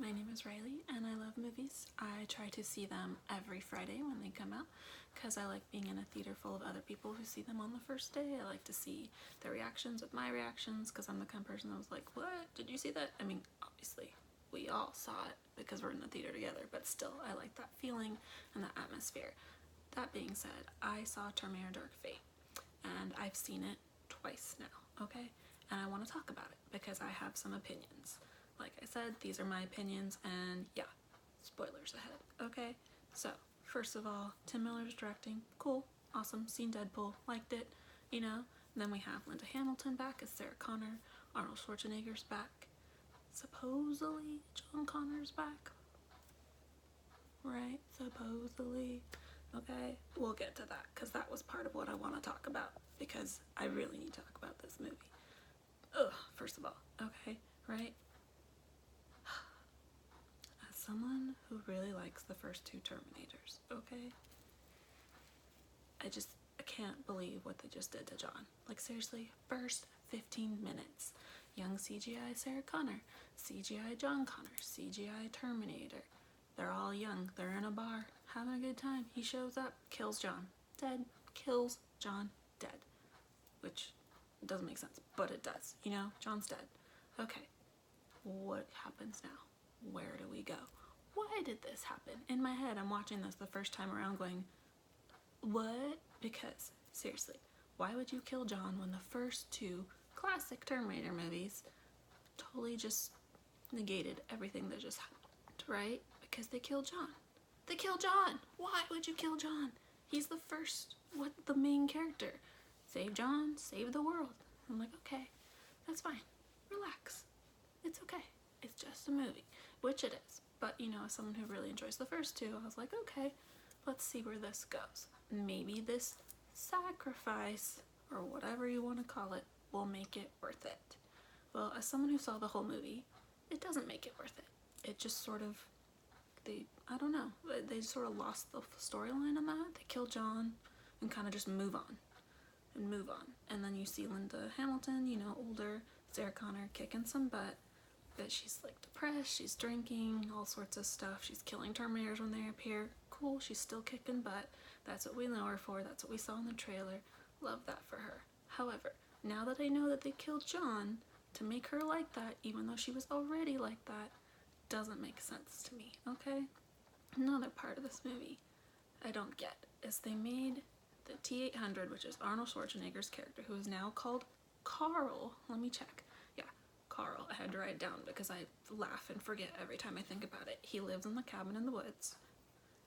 My name is Riley and I love movies. I try to see them every Friday when they come out because I like being in a theater full of other people who see them on the first day. I like to see their reactions with my reactions because I'm the kind of person that was like, what? Did you see that? I mean, obviously, we all saw it because we're in the theater together, but still, I like that feeling and that atmosphere. That being said, I saw Terminator Dark Fate and I've seen it twice now, okay? And I want to talk about it because I have some opinions. Like I said, these are my opinions, and yeah, spoilers ahead, okay? So, first of all, Tim Miller's directing, cool, awesome, seen Deadpool, liked it, you know? And then we have Linda Hamilton back as Sarah Connor, Arnold Schwarzenegger's back, supposedly John Connor's back, right? Supposedly, okay? We'll get to that, because that was part of what I want to talk about, because I really need to talk about this movie. Ugh, first of all, okay, right? Someone who really likes the first two Terminators, okay? I can't believe what they just did to John. Like, seriously, first 15 minutes. Young CGI Sarah Connor, CGI John Connor, CGI Terminator. They're all young, they're in a bar, having a good time. He shows up, kills John, dead, kills John, dead. Which doesn't make sense, but it does, you know? John's dead. Okay, what happens now? Where do we go? Why did this happen? In my head, I'm watching this the first time around going, what? Because, seriously, why would you kill John when the first two classic Terminator movies totally just negated everything that just happened, right? Because they killed John. They killed John! Why would you kill John? He's the first, the main character. Save John, save the world. I'm like, okay, that's fine. Relax. It's okay. It's just a movie, which it is. But, you know, as someone who really enjoys the first two, I was like, okay, let's see where this goes. Maybe this sacrifice, or whatever you want to call it, will make it worth it. Well, as someone who saw the whole movie, it doesn't make it worth it. It just sort of, I don't know, they sort of lost the storyline on that. They kill John and kind of just move on. And then you see Linda Hamilton, you know, older, Sarah Connor kicking some butt. But she's like depressed, she's drinking, all sorts of stuff. She's killing Terminators when they appear. Cool, she's still kicking butt. That's what we know her for. That's what we saw in the trailer. Love that for her. However, now that I know that they killed John, to make her like that, even though she was already like that, doesn't make sense to me, okay? Another part of this movie I don't get is they made the T-800, which is Arnold Schwarzenegger's character, who is now called Carl. Let me check. Carl. I had to write it down because I laugh and forget every time I think about it. He lives in the cabin in the woods,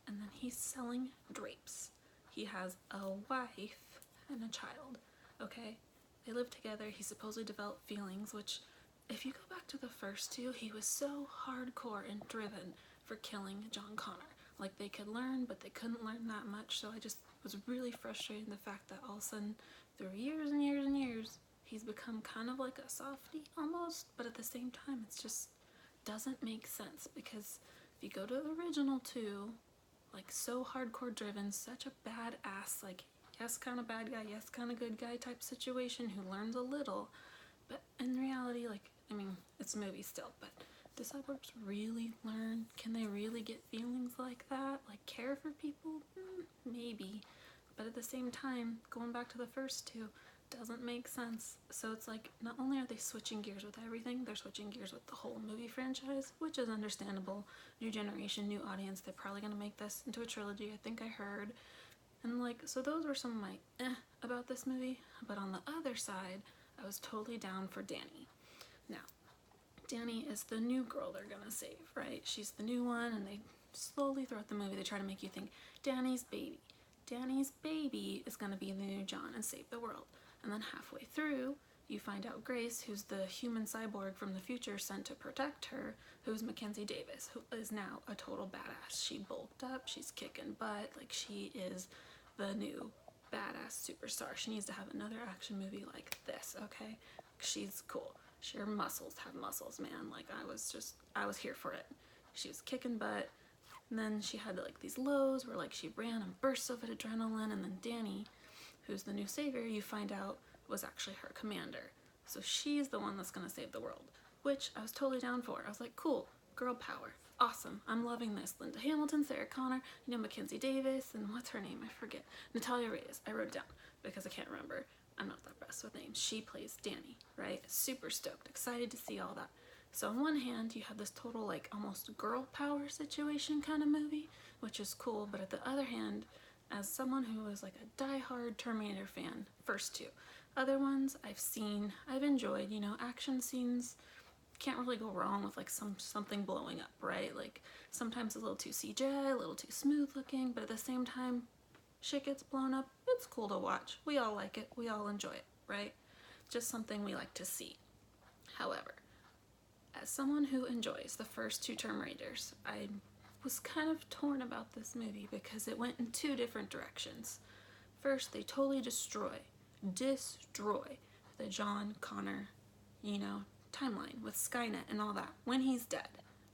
and then he's selling drapes. He has a wife and a child, okay? They live together. He supposedly developed feelings, which, if you go back to the first two, he was so hardcore and driven for killing John Connor. Like, they could learn, but they couldn't learn that much, so I just was really frustrated in the fact that all of a sudden, through years and years and years, he's become kind of like a softie almost, but at the same time, it's just doesn't make sense because if you go to the original two, like so hardcore driven, such a badass, like yes kind of bad guy, yes kind of good guy type situation who learns a little, but in reality, like, I mean, it's a movie still, but do cyborgs really learn? Can they really get feelings like that? Like care for people? Maybe. But at the same time, going back to the first two, doesn't make sense. So it's like, not only are they switching gears with everything, they're switching gears with the whole movie franchise, which is understandable. New generation, new audience, they're probably gonna make this into a trilogy, I think I heard. And like, so those were some of my about this movie. But on the other side, I was totally down for Danny. Now, Danny is the new girl they're gonna save, right? She's the new one, and they slowly throughout the movie, they try to make you think Danny's baby is gonna be the new John and save the world. And then halfway through, you find out Grace, who's the human cyborg from the future sent to protect her, who's Mackenzie Davis, who is now a total badass. She bulked up, she's kicking butt, like she is the new badass superstar. She needs to have another action movie like this, okay? She's cool. Her muscles have muscles, man. Like I was here for it. She was kicking butt. And then she had like these lows where like she ran and bursts of adrenaline, and then Danny, who's the new savior, you find out was actually her commander. So she's the one that's gonna save the world, which I was totally down for. I was like, cool, girl power. Awesome. I'm loving this. Linda Hamilton, Sarah Connor, Mackenzie Davis, and what's her name? I forget. Natalia Reyes. I wrote down because I can't remember. I'm not that best with names. She plays Danny, right? Super stoked. Excited to see all that. So on one hand, you have this total like almost girl power situation kind of movie, which is cool. But at the other hand, as someone who was like a diehard Terminator fan, first two. Other ones I've seen, I've enjoyed, action scenes. Can't really go wrong with like something blowing up, right? Like sometimes a little too CGI, a little too smooth looking, but at the same time, shit gets blown up. It's cool to watch. We all like it. We all enjoy it, right? Just something we like to see. However, as someone who enjoys the first two Terminators, I was kind of torn about this movie because it went in two different directions. First, they totally destroy the John Connor, timeline with Skynet and all that. When he's dead,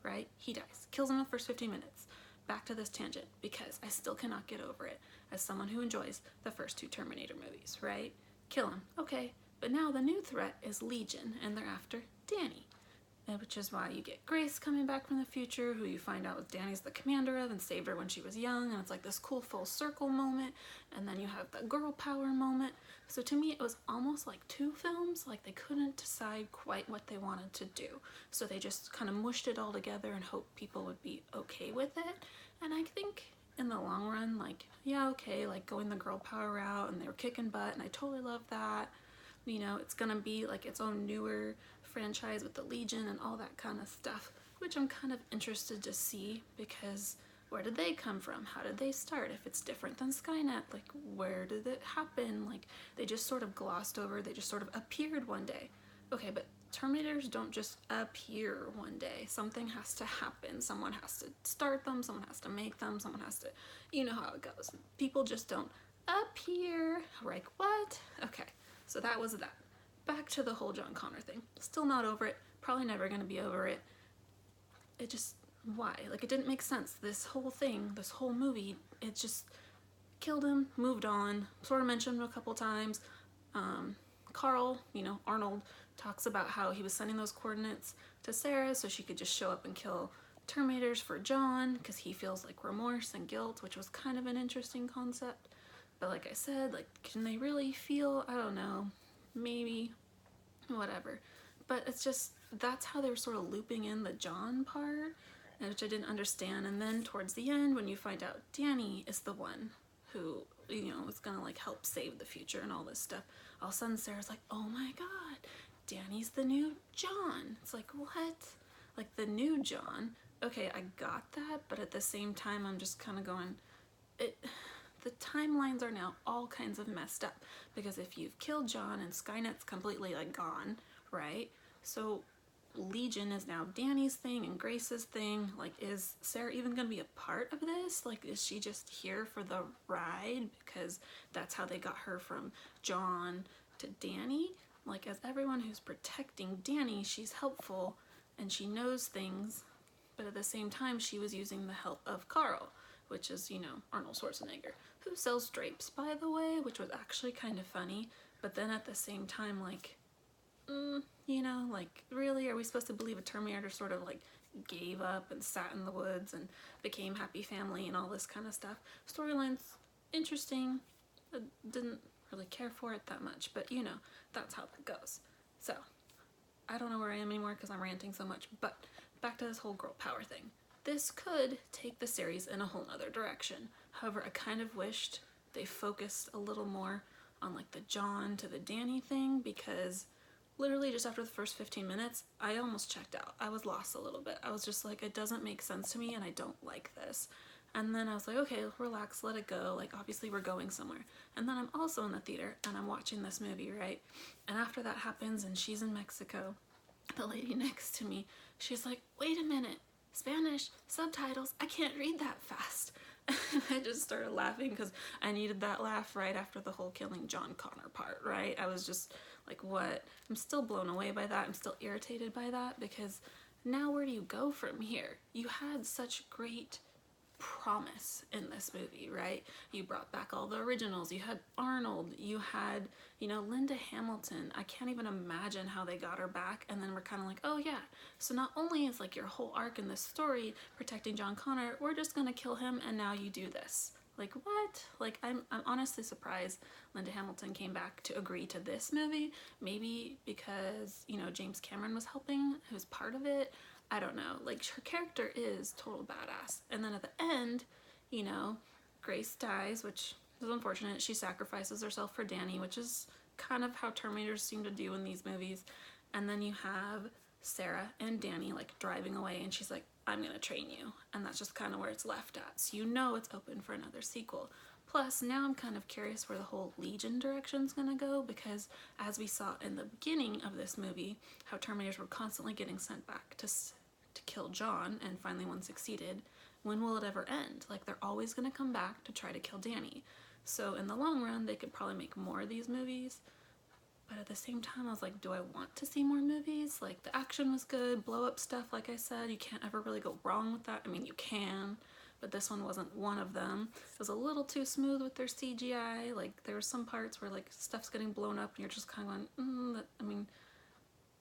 right? He dies. Kills him in the first 15 minutes. Back to this tangent because I still cannot get over it as someone who enjoys the first two Terminator movies, right? Kill him. Okay. But now the new threat is Legion and they're after Danny. Which is why you get Grace coming back from the future, who you find out was Danny's the commander of and saved her when she was young, and it's like this cool full circle moment, and then you have the girl power moment. So to me it was almost like two films, like they couldn't decide quite what they wanted to do. So they just kind of mushed it all together and hoped people would be okay with it. And I think in the long run, like, yeah, okay, like going the girl power route, and they were kicking butt, and I totally love that. It's gonna be like its own newer franchise with the Legion and all that kind of stuff, which I'm kind of interested to see because where did they come from? How did they start? If it's different than Skynet, like where did it happen? Like they just sort of glossed over, they just sort of appeared one day. Okay, but Terminators don't just appear one day. Something has to happen. Someone has to start them, someone has to make them, someone has to, you know how it goes. People just don't appear. Like what? Okay, so that was that. Back to the whole John Connor thing. Still not over it. Probably never gonna be over it. It just, why? Like it didn't make sense. This whole thing, this whole movie, it just killed him, moved on. Sort of mentioned him a couple times. Carl, Arnold, talks about how he was sending those coordinates to Sarah so she could just show up and kill Terminators for John because he feels like remorse and guilt, which was kind of an interesting concept. But like I said, like, can they really feel? I don't know. Maybe, whatever. But it's just, that's how they were sort of looping in the John part, which I didn't understand. And then towards the end, when you find out Danny is the one who, is gonna like help save the future and all this stuff, all of a sudden Sarah's like, oh my god, Danny's the new John. It's like, what? Like the new John? Okay, I got that, but at the same time, I'm just kind of going, the timelines are now all kinds of messed up because if you've killed John and Skynet's completely like gone, right? So Legion is now Danny's thing and Grace's thing. Like, is Sarah even gonna be a part of this? Like, is she just here for the ride because that's how they got her from John to Danny? Like, as everyone who's protecting Danny, she's helpful and she knows things, but at the same time she was using the help of Carl, which is, Arnold Schwarzenegger, who sells drapes, by the way, which was actually kind of funny. But then at the same time, like, like, really, are we supposed to believe a Terminator sort of, like, gave up and sat in the woods and became happy family and all this kind of stuff? Storyline's interesting. I didn't really care for it that much, but, that's how that goes. So, I don't know where I am anymore because I'm ranting so much, but back to this whole girl power thing. This could take the series in a whole nother direction. However, I kind of wished they focused a little more on like the John to the Danny thing because literally just after the first 15 minutes, I almost checked out. I was lost a little bit. I was just like, it doesn't make sense to me and I don't like this. And then I was like, okay, relax, let it go. Like, obviously we're going somewhere. And then I'm also in the theater and I'm watching this movie, right? And after that happens and she's in Mexico, the lady next to me, she's like, wait a minute. Spanish subtitles, I can't read that fast. And I just started laughing because I needed that laugh right after the whole killing John Connor part, right? I was just like, what? I'm still blown away by that. I'm still irritated by that because now where do you go from here? You had such great promise in this movie, right? You brought back all the originals. You had Arnold, you had, you know, Linda Hamilton. I can't even imagine how they got her back. And then we're kind of like, oh yeah, so not only is like your whole arc in this story protecting John Connor, we're just gonna kill him and now you do this. Like, what? Like, I'm honestly surprised Linda Hamilton came back to agree to this movie. Maybe because, you know, James Cameron was helping, who was part of it. I don't know. Like, her character is total badass. And then at the end, you know, Grace dies, which is unfortunate. She sacrifices herself for Danny, which is kind of how Terminators seem to do in these movies. And then you have Sarah and Danny, like, driving away, and she's like, I'm gonna train you. And that's just kind of where it's left at. So you know it's open for another sequel. Plus, now I'm kind of curious where the whole Legion direction's gonna go, because as we saw in the beginning of this movie, how Terminators were constantly getting sent back to kill John, and finally one succeeded. When will it ever end? Like, they're always gonna come back to try to kill Danny. So in the long run, they could probably make more of these movies. But at the same time, I was like, do I want to see more movies? Like, the action was good, blow up stuff, like I said, you can't ever really go wrong with that. I mean, you can, but this one wasn't one of them. It was a little too smooth with their CGI. Like, there were some parts where, like, stuff's getting blown up and you're just kind of going, I mean,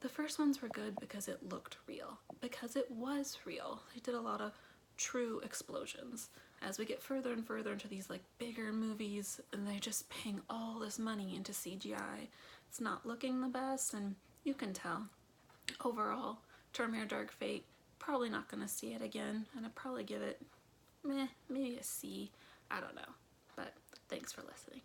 the first ones were good because it looked real. Because it was real. They did a lot of true explosions. As we get further and further into these, like, bigger movies, and they're just paying all this money into CGI, it's not looking the best, and you can tell. Overall, Terminator Dark Fate, probably not gonna see it again, and I'd probably give it, maybe a C. I don't know. But thanks for listening.